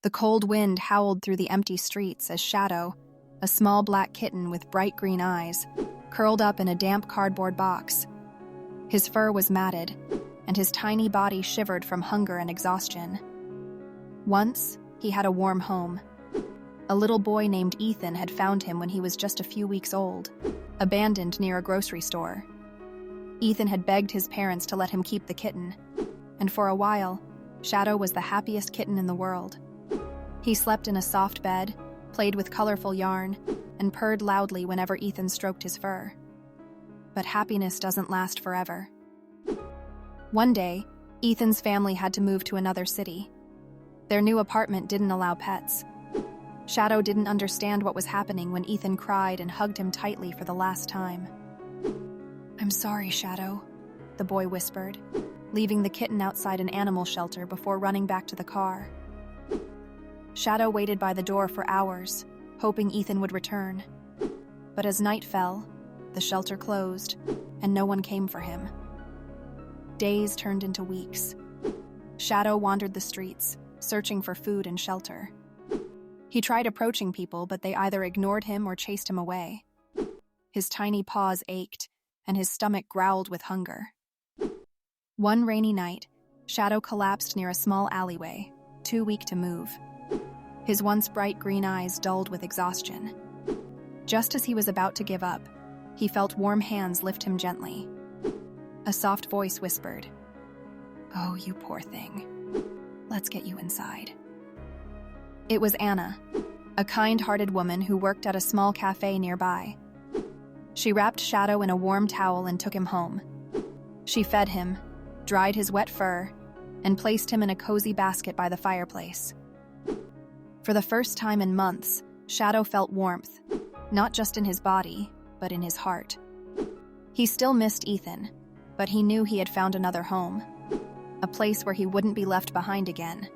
The cold wind howled through the empty streets as Shadow, a small black kitten with bright green eyes, curled up in a damp cardboard box. His fur was matted, and his tiny body shivered from hunger and exhaustion. Once, he had a warm home. A little boy named Ethan had found him when he was just a few weeks old, abandoned near a grocery store. Ethan had begged his parents to let him keep the kitten, and for a while, Shadow was the happiest kitten in the world. He slept in a soft bed, played with colorful yarn, and purred loudly whenever Ethan stroked his fur. But happiness doesn't last forever. One day, Ethan's family had to move to another city. Their new apartment didn't allow pets. Shadow didn't understand what was happening when Ethan cried and hugged him tightly for the last time. "I'm sorry, Shadow," the boy whispered, leaving the kitten outside an animal shelter before running back to the car. Shadow waited by the door for hours, hoping Ethan would return. But as night fell, the shelter closed, and no one came for him. Days turned into weeks. Shadow wandered the streets, searching for food and shelter. He tried approaching people, but they either ignored him or chased him away. His tiny paws ached, and his stomach growled with hunger. One rainy night, Shadow collapsed near a small alleyway, too weak to move. His once bright green eyes dulled with exhaustion. Just as he was about to give up, he felt warm hands lift him gently. A soft voice whispered, "Oh, you poor thing. Let's get you inside." It was Anna, a kind-hearted woman who worked at a small cafe nearby. She wrapped Shadow in a warm towel and took him home. She fed him, dried his wet fur, and placed him in a cozy basket by the fireplace. For the first time in months, Shadow felt warmth, not just in his body, but in his heart. He still missed Ethan, but he knew he had found another home, a place where he wouldn't be left behind again.